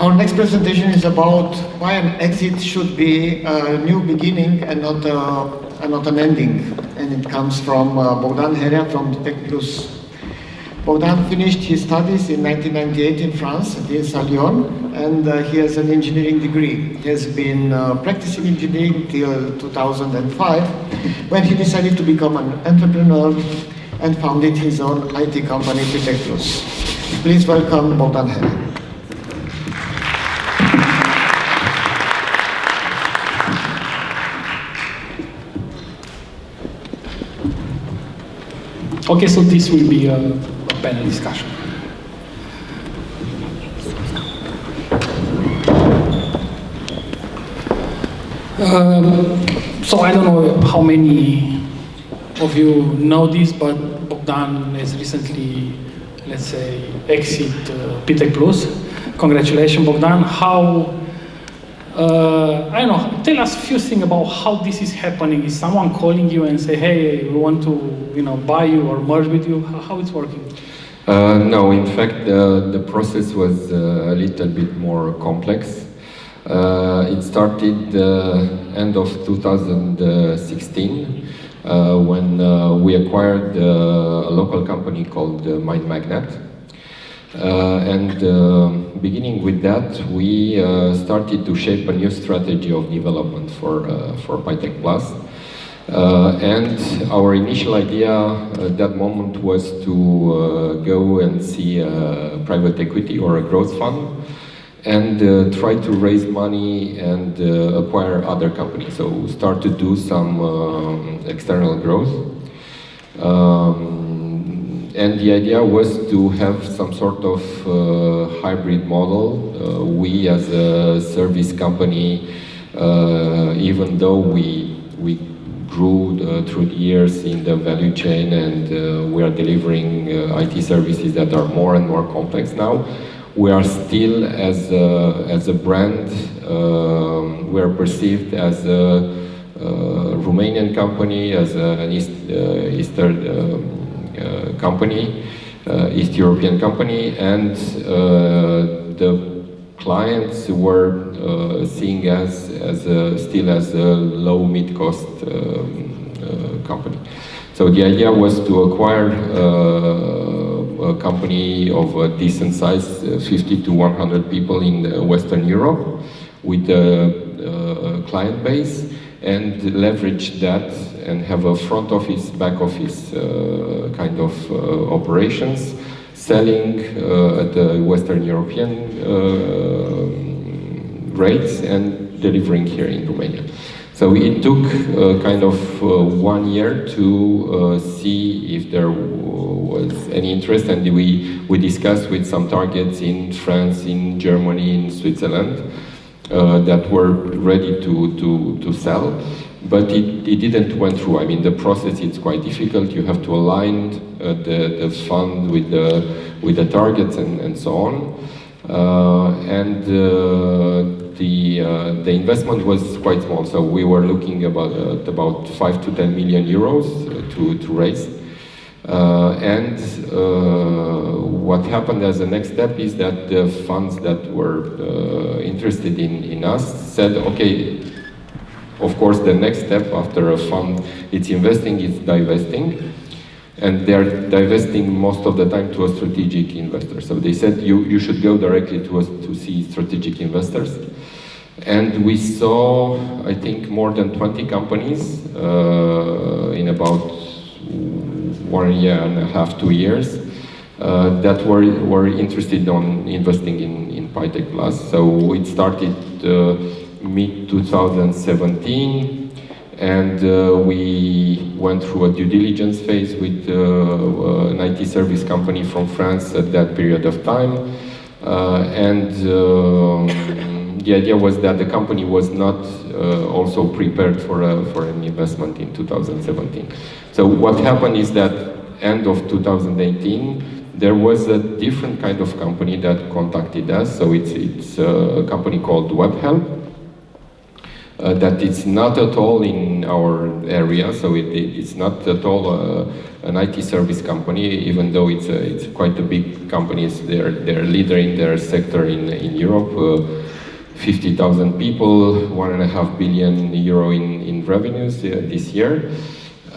Our next presentation is about why an exit should be a new beginning and not an ending. And it comes from Bogdan Herea from Pitech+Plus. Bogdan finished his studies in 1998 in France at INSA Lyon, and he has an engineering degree. He has been practicing engineering till 2005, when he decided to become an entrepreneur and founded his own IT company, Pitech+Plus. Please welcome Bogdan Herea. Okay, so this will be a panel discussion. So I don't know how many of you know this, but Bogdan has recently, let's say, exit Pitech+Plus. Congratulations, Bogdan. How, I don't know, tell us a few things about how this is happening. Is someone calling you and say, hey, we want to, buy you or merge with you? How it's working? No, in fact, the process was a little bit more complex. It started end of 2016 when we acquired a local company called Mind Magnet. Beginning with that, we started to shape a new strategy of development for Pitech+Plus. And our initial idea at that moment was to go and see a private equity or a growth fund and try to raise money and acquire other companies. So start to do some external growth. And the idea was to have some sort of hybrid model. We as a service company, even though we grew through the years in the value chain and we are delivering IT services that are more and more complex now, we are still as a brand, we are perceived as a Romanian company, as an Eastern company, East European company, and the clients were seeing us still as a low mid-cost company. So the idea was to acquire a company of a decent size, 50 to 100 people in Western Europe, with a client base, and leverage that and have a front office, back office kind of operations, selling at the Western European rates and delivering here in Romania. So it took kind of 1 year to see if there was any interest, and we discussed with some targets in France, in Germany, in Switzerland that were ready to sell. But it didn't went through. I mean, the process is quite difficult. You have to align the fund with the targets and so on. The investment was quite small. So we were looking about 5 to 10 million euros to raise. What happened as a next step is that the funds that were interested in us said, okay, of course, the next step after a fund, it's investing, it's divesting, and they're divesting most of the time to a strategic investor. So they said, you should go directly to us to see strategic investors. And we saw, I think, more than 20 companies in about 1.5 years, 2 years, that were interested in investing in Pitech+Plus. So it started mid-2017, and we went through a due diligence phase with an IT service company from France at that period of time. The idea was that the company was not also prepared for an investment in 2017. So what happened is that end of 2018, there was a different kind of company that contacted us. So it's a company called WebHelp. that it's not at all in our area, so it's not at all an IT service company, even though it's quite a big company. They're leader in their sector in Europe. 50,000 people, 1.5 billion euro in revenues this year.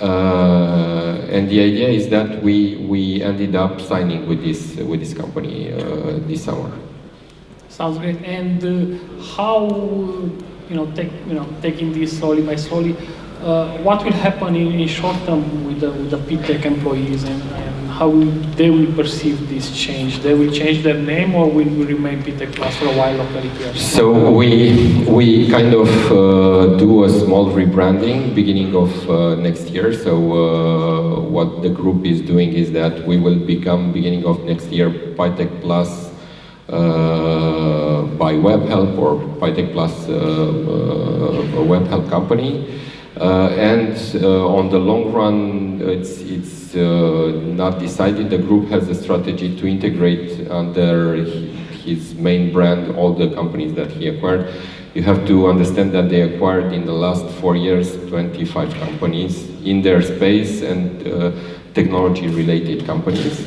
And the idea is that we ended up signing with this company this summer. Sounds great. And how taking this slowly by slowly, what will happen in short term with the Pitech employees, and how they will perceive this change? They will change their name, or will remain Pitech+ for a while locally here? So we kind of do a small rebranding beginning of next year. So what the group is doing is that we will become beginning of next year Pitech+ by WebHelp, or Pitech+ a WebHelp company. And on the long run, it's not decided. The group has a strategy to integrate under his main brand all the companies that he acquired. You have to understand that they acquired in the last 4 years 25 companies in their space and technology-related companies.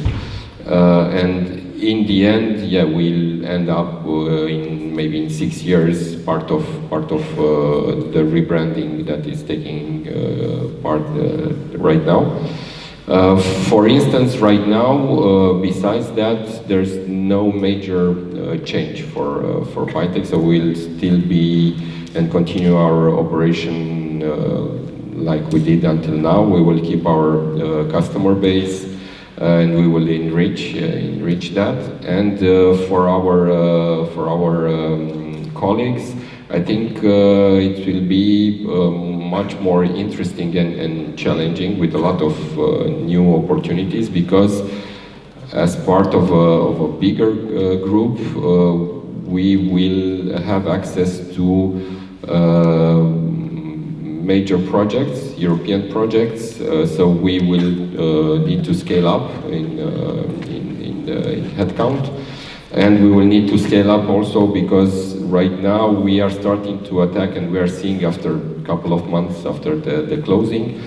And in the end, yeah, we'll end up maybe in 6 years part of the rebranding that is taking part right now. For instance, right now, besides that, there's no major change for Pitech, so we'll still be and continue our operation like we did until now. We will keep our customer base, and we will enrich that. And for our colleagues, I think it will be much more interesting and challenging, with a lot of new opportunities, because as part of a bigger group, we will have access to major projects, European projects, so we will need to scale up in headcount, and we will need to scale up also because right now we are starting to attack, and we are seeing after a couple of months after the closing,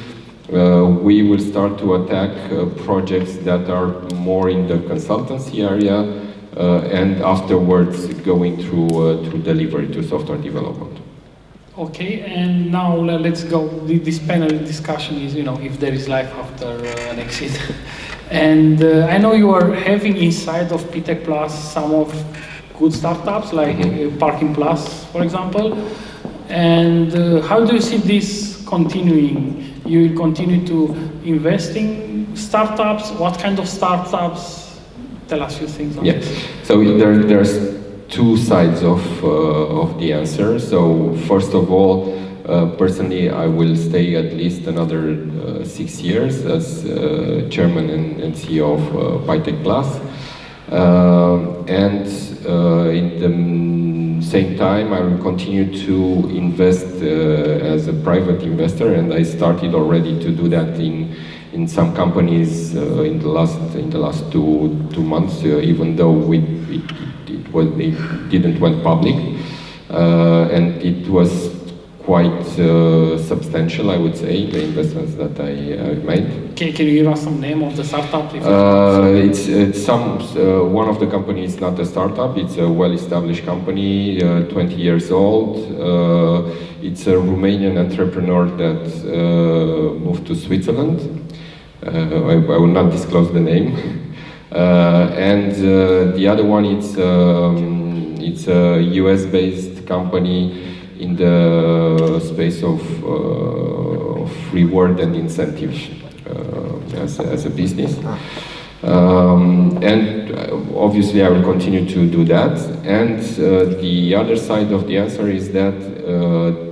we will start to attack projects that are more in the consultancy area, and afterwards going through delivery, to software development. Okay, and now let's go. This panel discussion is, if there is life after an exit. And I know you are having inside of Pitech+ some of good startups like Parking Plus, for example. And how do you see this continuing? You will continue to invest in startups? What kind of startups? Tell us a few things on this. So there's two sides of the answer. So first of all, personally, I will stay at least another 6 years as chairman and CEO of Pitech+. And in the same time, I will continue to invest as a private investor, and I started already to do that in some companies in the last two months, even though it didn't went public, and it was quite substantial, I would say, the investments that I made. Can you give us some name of the startup? It's one of the companies is not a startup, it's a well-established company, 20 years old. It's a Romanian entrepreneur that moved to Switzerland. I will not disclose the name. And the other one, it's a US-based company in the space of reward and incentives as a business. And obviously I will continue to do that. And the other side of the answer is that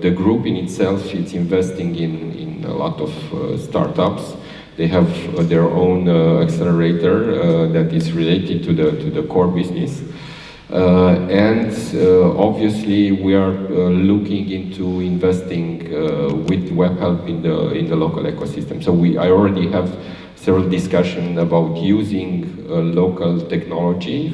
the group in itself is investing in a lot of startups. They have their own accelerator that is related to the core business. And obviously we are looking into investing with WebHelp in the local ecosystem. So I already have several discussions about using local technology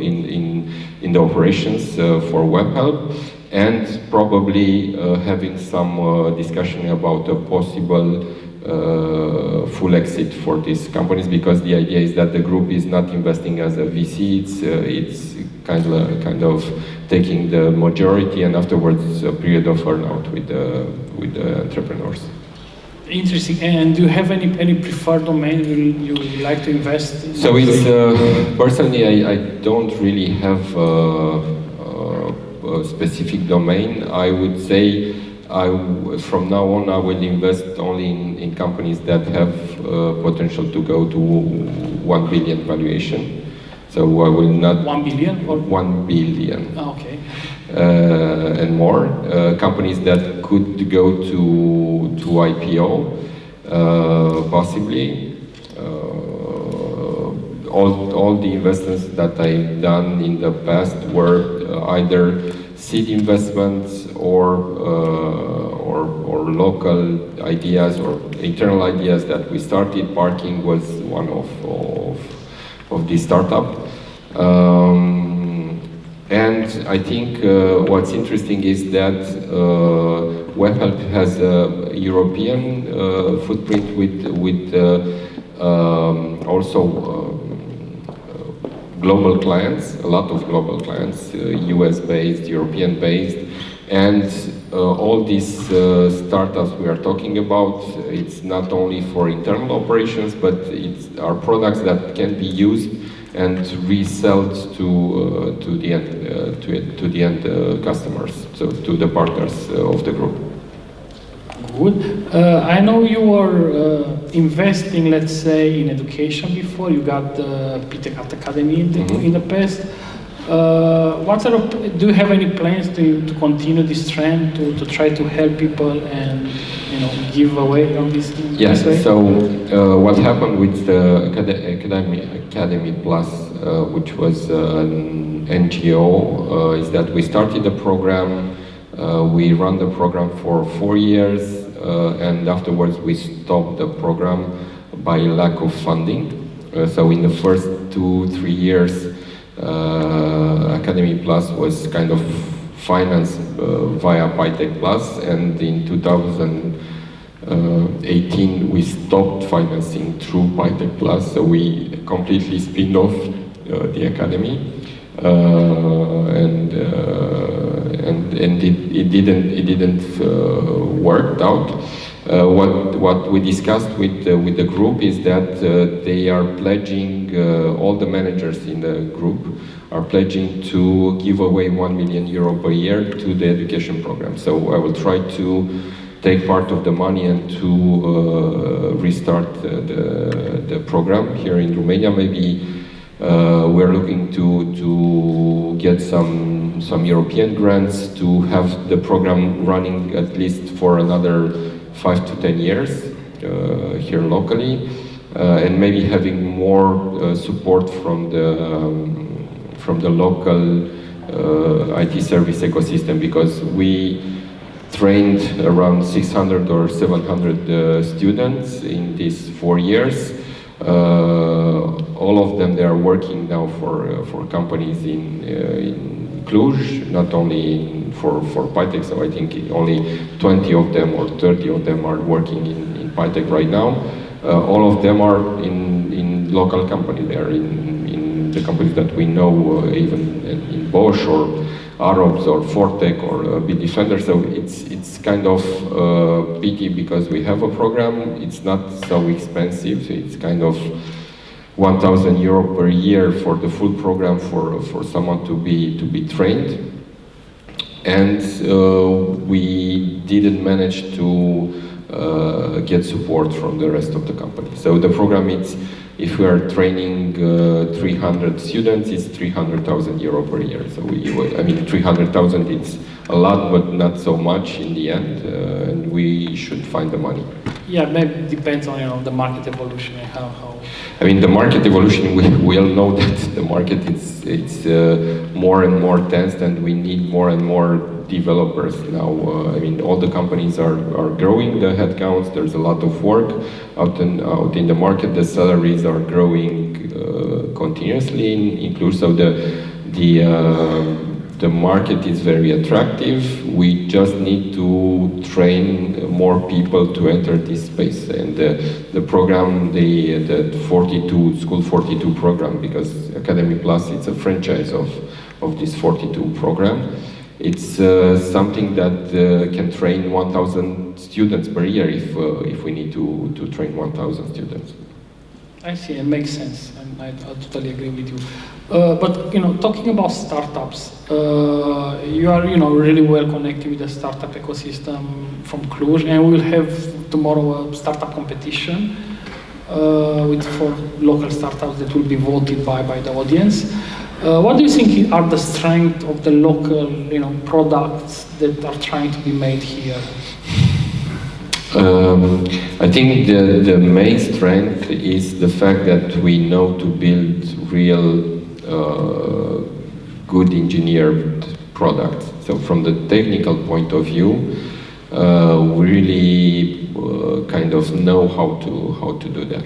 in the operations for WebHelp. and probably having some discussion about a possible full exit for these companies, because the idea is that the group is not investing as a VC, it's kind of taking the majority and afterwards a period of earnout with the entrepreneurs. Interesting. And do you have any preferred domain you would like to invest in? So it's personally I don't really have a specific domain. I would say from now on I will invest only in companies that have potential to go to 1 billion valuation. So I will not... 1 billion? Or? 1 billion. Oh, okay. And more. Companies that could go to IPO, possibly. All the investments that I've done in the past were either seed investments or local ideas or internal ideas that we started. Parking was one of these startups. And I think what's interesting is that WebHelp has a European footprint with also global clients, a lot of global clients, US-based, European-based, and all these startups we are talking about, it's not only for internal operations, but are products that can be used and resold to the end customers, so to the partners of the group. Good. I know you were investing, let's say, in education before. You got the Pitech Academy in the past. Do you have any plans to continue this trend, to try to help people and give away on this? Yes. So what happened with the Academy Plus, which was an NGO, is that we started the program. We ran the program for 4 years, and afterwards we stopped the program by lack of funding. So in the first 2-3 years, Academy Plus was kind of financed via Pitech+, and in 2018 we stopped financing through Pitech+, so we completely spin off the Academy, and it didn't work out. What we discussed with the group is that they are pledging, all the managers in the group are pledging to give away 1 million euro per year to the education program. So I will try to take part of the money and to restart the program here in Romania. Maybe we're looking to get some European grants to have the program running at least for another 5 to 10 years here locally, and maybe having more support from the local IT service ecosystem, because we trained around 600 or 700 students in these 4 years. All of them, they are working now for companies in Cluj, not only for Pitech, so I think only 20 of them or 30 of them are working in Pitech right now. All of them are in local companies. They are in the companies that we know, even in Bosch or Arabs or Fortec or Bitdefender. So it's kind of pity, because we have a program. It's not so expensive. It's kind of 1,000 euro per year for the full program for someone to be trained, and we didn't manage to get support from the rest of the company. So the program, if we are training 300 students, it's 300,000 euro per year. So I mean 300,000, it's a lot, but not so much in the end, and we should find the money. Yeah, maybe it depends on the market evolution and how. I mean, the market evolution, we all know that the market it's more and more tense, and we need more and more developers now. I mean, all the companies are growing the headcounts. There's a lot of work out in the market. The salaries are growing continuously in Cluj. So the market is very attractive. We just need to train more people to enter this space. And the program, the 42, School 42 program, because Academy Plus, it's a franchise of this 42 program. It's something that can train 1,000 students per year if we need to train 1,000 students. I see, it makes sense, and I totally agree with you. But talking about startups, you are really well connected with the startup ecosystem from Cluj, and we will have tomorrow a startup competition with 4 local startups that will be voted by the audience. What do you think are the strengths of the local products that are trying to be made here? I think the main strength is the fact that we know to build real good engineered products. So from the technical point of view, we really kind of know how to do that.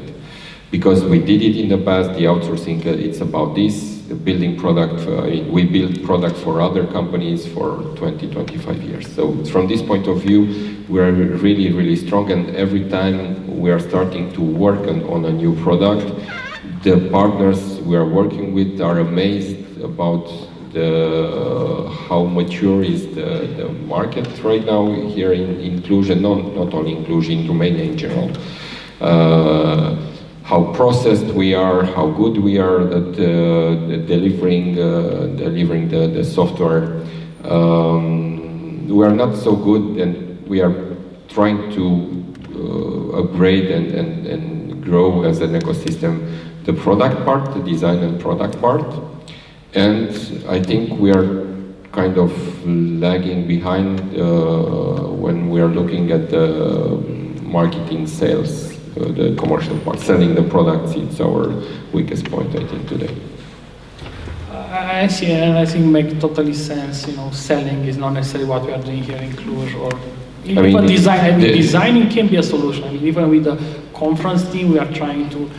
Because we did it in the past, the outsourcing, it's about this. Building product, we build product for other companies for 20, 25 years. So from this point of view, we are really, really strong, and every time we are starting to work on a new product, the partners we are working with are amazed about how mature is the market right now here in Cluj, and not only in Cluj, in Romania in general. How processed we are, how good we are at delivering the software. We are not so good, and we are trying to upgrade and grow as an ecosystem the product part, the design and product part. And I think we are kind of lagging behind when we are looking at the marketing sales. The commercial part, selling the products, it's our weakest point, I think, today. I see, and I think makes totally sense. Selling is not necessarily what we are doing here in Cluj, or even designing can be a solution. I mean, even with the conference team, we are trying to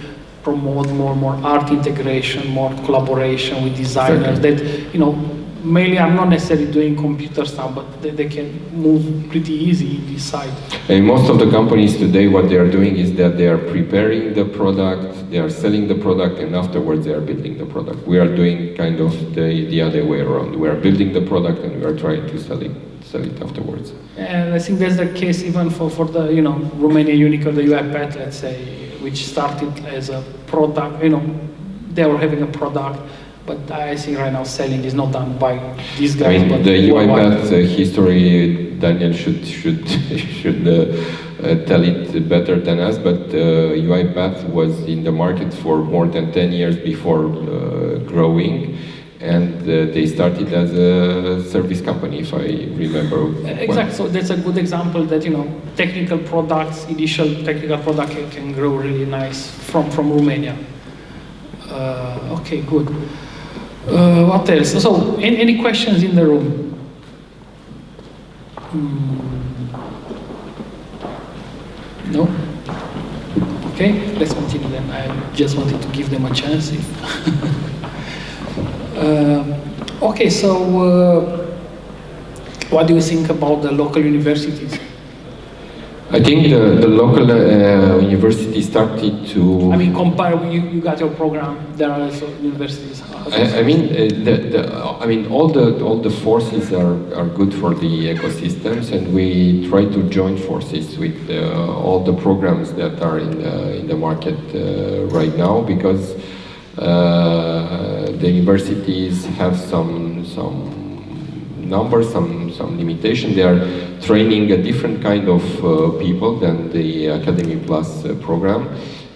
promote more art integration, more collaboration with designers. Exactly. That mainly I'm not necessarily doing computer stuff, but they can move pretty easy in this side. And most of the companies today, what they are doing is that they are preparing the product, they are selling the product, and afterwards they are building the product. We are doing kind of the other way around. We are building the product and we are trying to sell it afterwards. And I think that's the case even for the Romanian unicorn, the UiPath, let's say, which started as a product. They were having a product. But I think right now selling is not done by these guys. I mean, the UiPath history, Daniel should tell it better than us. But UiPath was in the market for more than 10 years before growing, and they started as a service company, if I remember. Exactly. Well. So that's a good example that technical products, initial technical product can grow really nice from Romania. Okay, good. What else? So, any questions in the room? No? Okay, let's continue then. I just wanted to give them a chance. Okay, so what do you think about the local universities? I think the local university started to... I mean, compare, you got your program, there are also universities. I mean, all the forces are good for the ecosystems, and we try to join forces with all the programs that are in the market right now, because the universities have some numbers, some limitation. They are training a different kind of people than the Academy Plus program,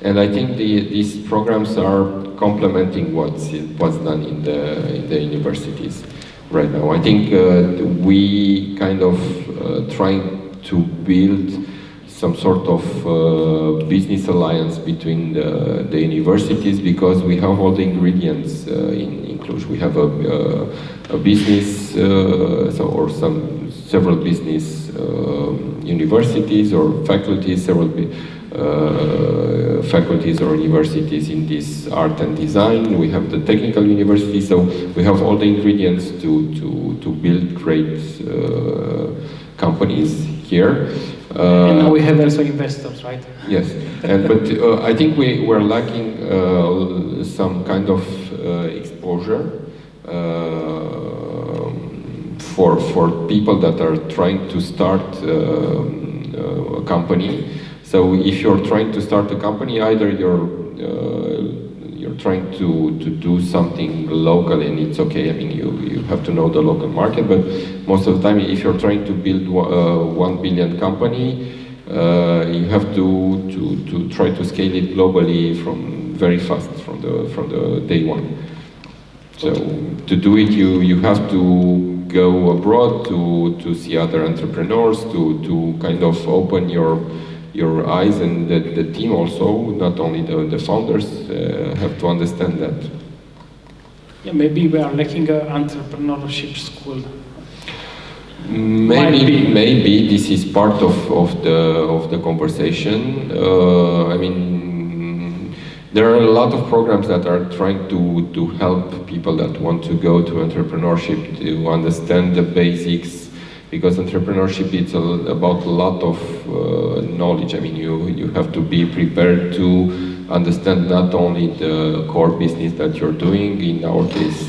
and I think these programs are complementing what's done in the universities right now. I think we kind of trying to build some sort of business alliance between the universities, because we have all the ingredients in Cluj. We have a business, or several business universities or faculties, faculties or universities in this art and design. We have the technical university, so we have all the ingredients to build great companies here. And now we have also investors, right? Yes, but I think we're lacking some kind of exposure for people that are trying to start a company. So if you're trying to start a company, either you're trying to do something local, and it's okay. I mean, you have to know the local market, but most of the time, if you're trying to build a 1 billion company, you have to try to scale it globally very fast from the day one. So to do it, you have to go abroad to see other entrepreneurs, to kind of open your eyes, and the team also, not only the founders, have to understand that. Yeah, maybe we are lacking an entrepreneurship school. Maybe this is part of the conversation. I mean, there are a lot of programs that are trying to help people that want to go to entrepreneurship to understand the basics, because entrepreneurship is about a lot of knowledge. I mean, you have to be prepared to understand not only the core business that you're doing, in our case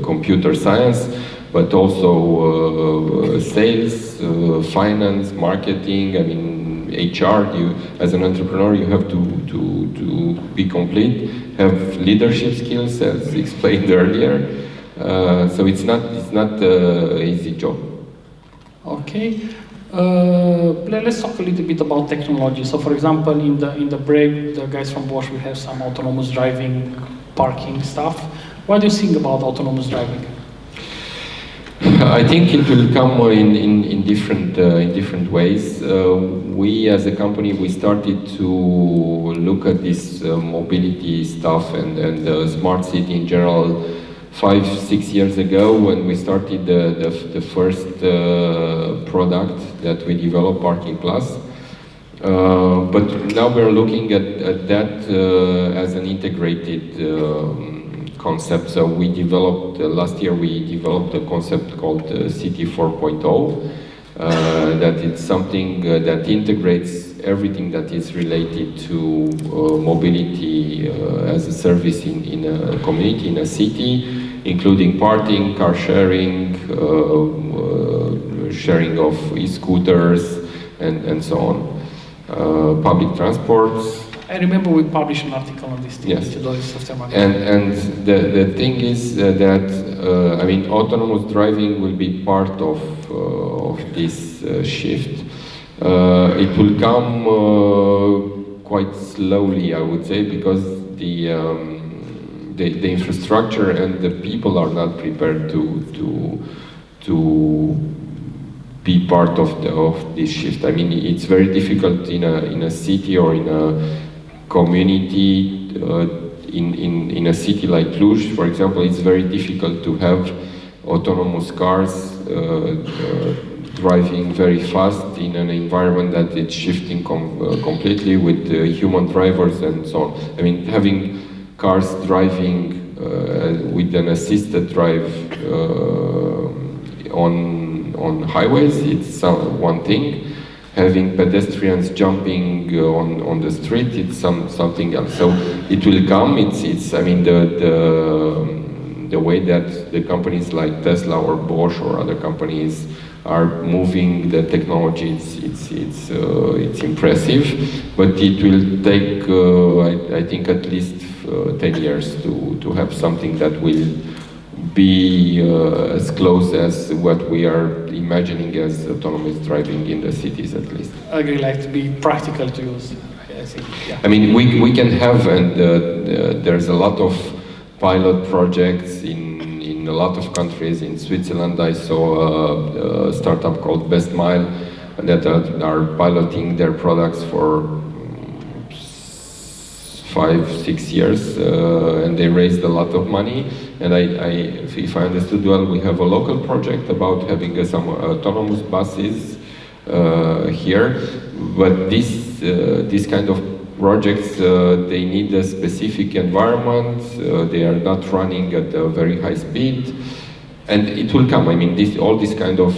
computer science, but also sales, finance, marketing, I mean HR. As an entrepreneur, you have to be complete, have leadership skills, as explained earlier. So it's not an easy job. Okay, let's talk a little bit about technology. So, for example, in the break, the guys from Bosch will have some autonomous driving, parking stuff. What do you think about autonomous driving? I think it will come in different ways. We, as a company, we started to look at this mobility stuff and smart city in general 5-6 years ago, when we started the first product that we developed, Pitech+Plus. But now we're looking at that as an integrated concept. So we developed, last year we developed a concept called City 4.0, that it's something that integrates everything that is related to mobility as a service in a community, in a city, including parking, car sharing, sharing of e-scooters, and so on. Public transports. I remember we published an article on this thing. Yes. And the thing is that I mean, autonomous driving will be part of this shift. It will come quite slowly, I would say, because the infrastructure and the people are not prepared to be part of this shift. I mean, it's very difficult in a city or in a community. In a city like Cluj, for example, it's very difficult to have autonomous cars driving very fast in an environment that it's shifting completely with human drivers and so on. I mean, having cars driving with an assisted drive on highways, it's one thing. Having pedestrians jumping on the street, it's something else. So it will come. It's I mean, the way that the companies like Tesla or Bosch or other companies are moving the technology, it's impressive, but it will take I think at least 10 years to have something that will be as close as what we are imagining as autonomous driving in the cities, at least. I agree, like to be practical to use. I think, yeah. I mean, we can have, and there's a lot of pilot projects in a lot of countries. In Switzerland, I saw a startup called Best Mile, that are piloting their products for 5-6 years, and they raised a lot of money. And if I understood well, we have a local project about having some autonomous buses here. But this kind of projects, they need a specific environment. They are not running at a very high speed. And it will come. I mean, all these kind of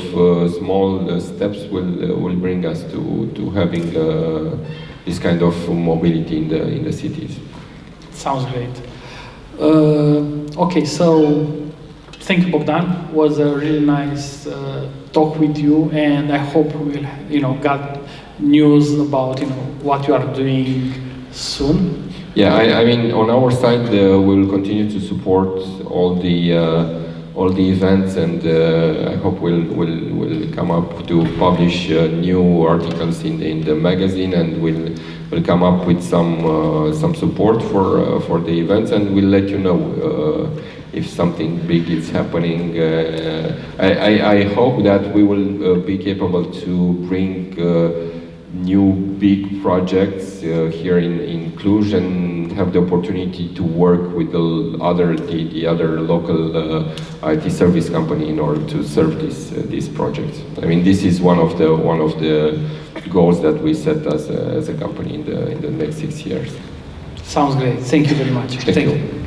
small steps will bring us to having this kind of mobility in the cities. Sounds great. Okay, so thank you, Bogdan. It was a really nice talk with you, and I hope we will, get news about what you are doing soon. Yeah, I mean, on our side, we'll continue to support all the events, and I hope we'll come up to publish new articles in the magazine, and we'll come up with some support for the events, and we'll let you know if something big is happening. I hope that we will be capable to bring new big projects here in Cluj and have the opportunity to work with the other local IT service company in order to serve these projects. I mean, this is one of the goals that we set as a company in the next 6 years. Sounds great. Thank you very much. Thank you.